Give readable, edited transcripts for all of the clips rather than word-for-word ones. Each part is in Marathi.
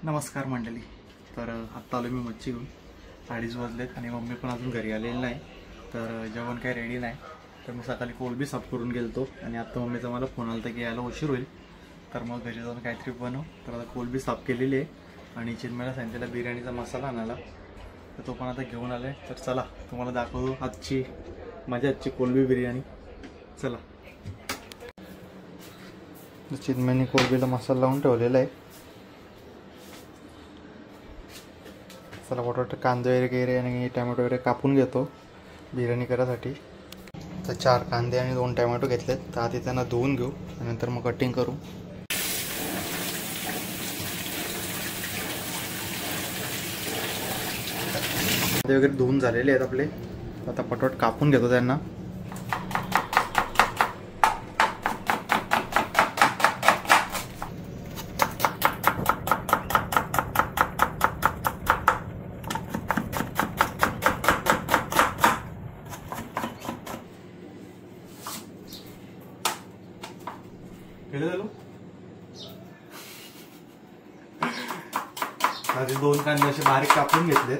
नमस्कार मंडळी. तर आत्ता आलो मी मच्छी घेऊन. 2:30 वाजलेत आणि मम्मी पण अजून घरी आलेली नाही. तर जेवण काही रेडी नाही. तर मी सकाळी कोलबी साफ करून गेलतो आणि आत्ता मम्मीचा मला फोन आला की यायला उशीर होईल. तर मग घरी जाऊन काहीतरी बनव. तर आता कोलबी साफ केलेली आहे आणि चिन्मयला सांगितलेला बिर्याणीचा मसाला आणायला. तर तो पण आता घेऊन आला आहे. तर चला तुम्हाला दाखवतो आजची कोलबी बिर्याणी. चला. चिन्मयने कोलबीला मसाला लावून ठेवलेला आहे. चला मोठे कांदे वगैरे आणि टोमॅटो वगैरे कापून घेतो बिर्याणी करायसाठी. तर 4 कांदे आणि 2 टोमॅटो घेतलेत. तर आधी त्यांना धुवून घेऊ आणि नंतर मग कटिंग करू. कांदे वगैरे धुवून झालेले आहेत आपले. आता पटपट कापून घेतो त्यांना. आधी 2 कांदे असे बारीक कापून घेतलेत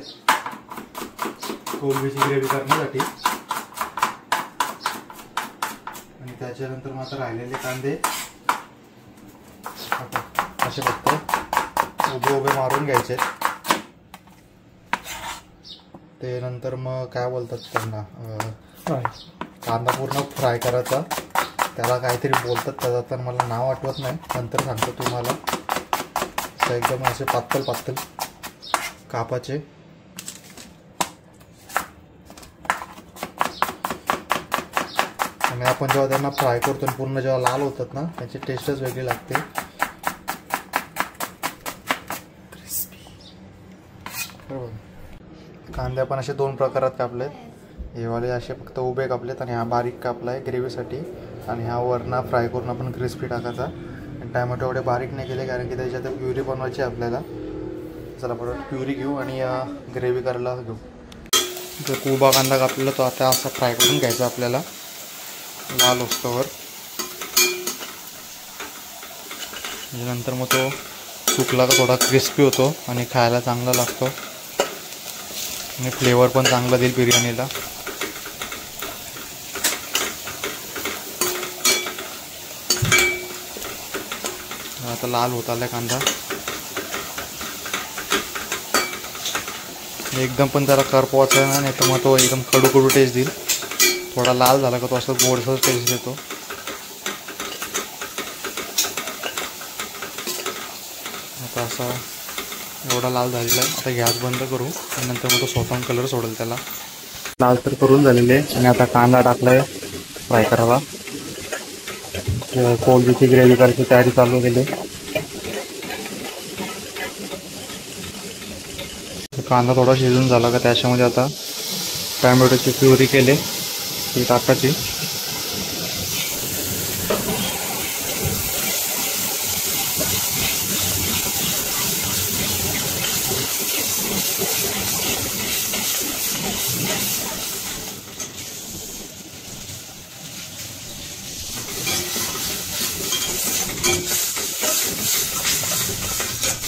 कोलबीची ग्रेव्ही करण्यासाठी. आणि त्याच्यानंतर मग आता राहिलेले कांदे असे फक्त उभे मारून घ्यायचे. ते नंतर मग काय बोलतात त्यांना, कांदा पूर्ण फ्राय करायचा. त्याला काहीतरी बोलतात, त्याचं तर मला नाव आठवत नाही, नंतर सांगतो तुम्हाला. एकदम असे पातळ कापाचे. आणि आपण जेव्हा त्यांना फ्राय करतो आणि पूर्ण जेव्हा लाल होतात ना, त्याची टेस्टच वेगळी लागते. कांदे आपण असे 2 प्रकारात कापलेत. हे वाले असे फक्त उभे कापलेत आणि हा बारीक कापला आहे ग्रेव्हीसाठी. आणि हा वरना फ्राय करून आपण क्रिस्पी टाकायचा. आणि टोमॅटो एवढे बारीक नाही केले कारण की त्याच्यात प्युरी बनवायची आपल्याला. चला बरोबर प्युरी घेऊ आणि ग्रेव्ही करायला घेऊ. जो उभा कांदा कापलेला तो आता असा फ्राय करून घ्यायचा आपल्याला लाल होस्तोवर. नंतर मग तो सुकला का थोडा क्रिस्पी होतो आणि खायला चांगला लागतो आणि फ्लेवर पण चांगला देईल बिर्याणीला. आता लाल होत आला कांदा. एकदम पण त्याला करपवायचा नाही तर मग तो एकदम कडू टेस्ट देईल. थोडा लाल झाला का तो असं गोडसर टेस्ट देतो. आता असा एवढा लाल झालेला आहे. आता गॅस बंद करू आणि नंतर मग तो स्वतःहून कलर सोडेल त्याला. लाल तर करून झालेले आणि आता कांदा टाकलाय फ्राय करावा. कोलबीची ग्रेव्ही करायची तयारी चालू केली. कांदा थोडा शिजून झाला का त्याच्यामध्ये आता टोमॅटोची प्युरी केले ती टाकायची.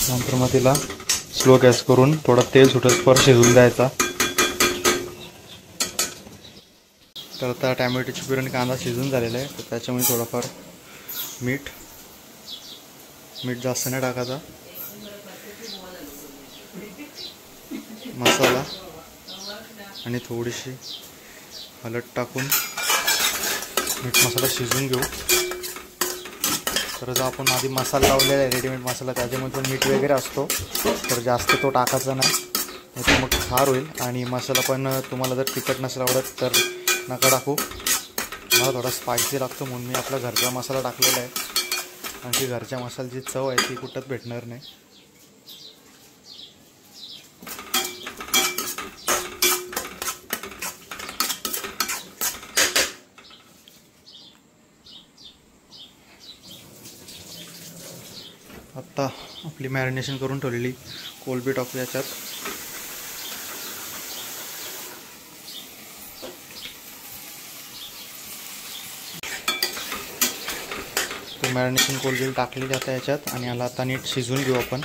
नंतर मग तिला स्लो गॅस करून थोडा तेल सुटतपर्यंत शिजवून द्यायचा. तर आता टोमॅटोची प्युरी आणि कांदा शिजून झालेला आहे. तर त्याच्यामध्ये थोडंफार मीठ जास्त नाही टाकायचा. मसाला आणि थोडीशी हळद टाकून मीठ मसाला शिजवून घेऊ. तर जो आपण आधी मसाला लावलेला आहे रेडीमेड मसाला, त्याच्यामध्ये मीठ वगैरे असतो तर जास्त तो टाकायचा नाही तर मग खार होईल. आणि मसाला पण तुम्हाला जर तिखट नसेल आवडत तर नका टाकू. मला थोडा स्पायसी लागतो म्हणून मी आपला घरचा मसाला टाकलेला आहे. आणि ती घरच्या मसाल्याची चव आहे ती कुठंच भेटणार नाही. आत्ता आपली मॅरिनेशन करून ठेवलेली कोलबी टाकू याच्यात. मॅरिनेशन कोलबी टाकली जाते याच्यात आणि याला आता नीट शिजवून घेऊ आपण.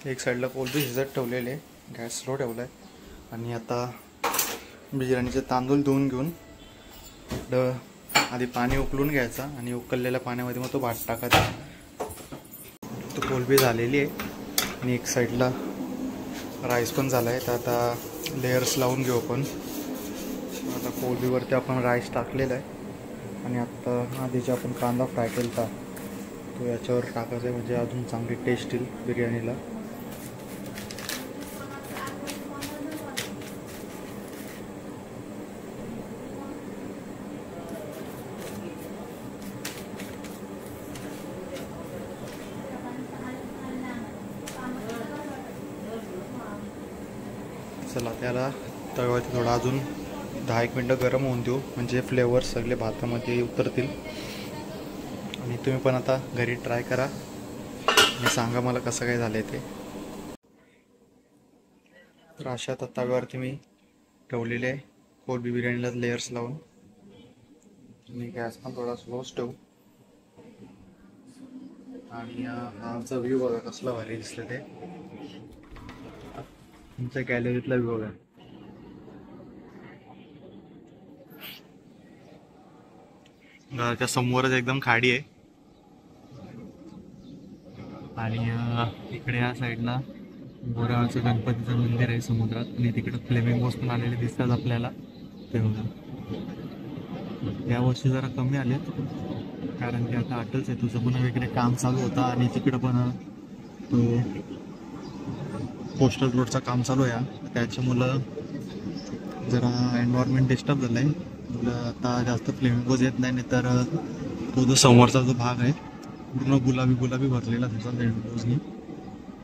एक साईडला कोलबी शिजत ठेवलेले, गॅस स्लो ठेवला आहे. आणि आता बिर्याणीचे तांदूळ धुवून घेऊन आधी पाणी उकळून घ्यायचा आणि उकळलेल्या पाण्यामध्ये मग तो भात टाकायचा. तो कोलबी झालेली आहे आणि एक साईडला राईस पण झाला आहे. तर आता लेयर्स लावून घेऊ आपण. आता कोलबीवरती आपण राईस टाकलेला आहे आणि आत्ता आधीचा आपण कांदा फ्राय केला तो याच्यावर टाकायचा आहे, म्हणजे अजून चांगली टेस्ट येईल बिर्याणीला. चला त्याला तव्यावरती थोडा अजून 10-1 मिनटं गरम होऊन देऊ, म्हणजे फ्लेवर सगळे भातामध्ये उतरतील. आणि तुम्ही पण आता घरी ट्राय करा आणि सांगा मला कसं काय झालं ते. तर अशा आता तव्यावरती मी ठेवलेले आहे कोलबी बिर्याणीला लेयर्स लावून. आणि गॅस पण थोडा स्लोच ठेवू. आणि आमचा व्ह्यू बघा कसला भारी दिसलं ते. तुमच्या गॅलरीतला व्ह्यू बघा. घराच्या समोरच एकदम खाडी आहे. आणि इकडे या साईडला बोराळचं गणपतीचं मंदिर आहे समुद्रात. आणि तिकडे फ्लेमिंगोज पण आलेले दिसतात आपल्याला. ते बघा यावर्षी जरा कमी आलेत, कारण की आता अटलच आहे तुझं पण वगैरे काम चालू होतं. आणि तिकडं पण तो पोस्टल रोडचं काम चालू आहे, त्याच्यामुळं जरा एन्व्हायरमेंट डिस्टर्ब झालं आहे. आता जास्त फ्लेमिंगोज येत नाही, तर तो जो समोरचा जो भाग आहे पूर्ण गुलाबी भरलेला त्याचा फ्लेमिंगोजनी.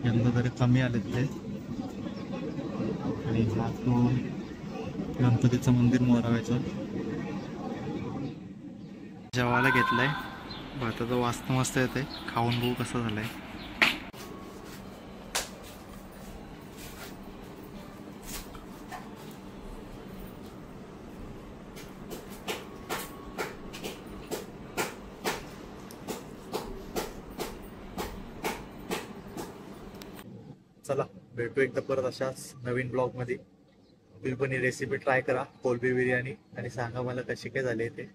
यंदा तरी कमी आले ते. आणि हा तो गणपतीचं मंदिर मोराव्याचं. जेवायला घेतलंय, भाताचा वास मस्त येते. खाऊन बघू कसं झालंय. चला भेटू एकदा परत अशाच नवीन ब्लॉगमध्ये. तुम्ही पण ही रेसिपी ट्राय करा कोलबी बिर्याणी आणि सांगा मला कशी काय झाली ते.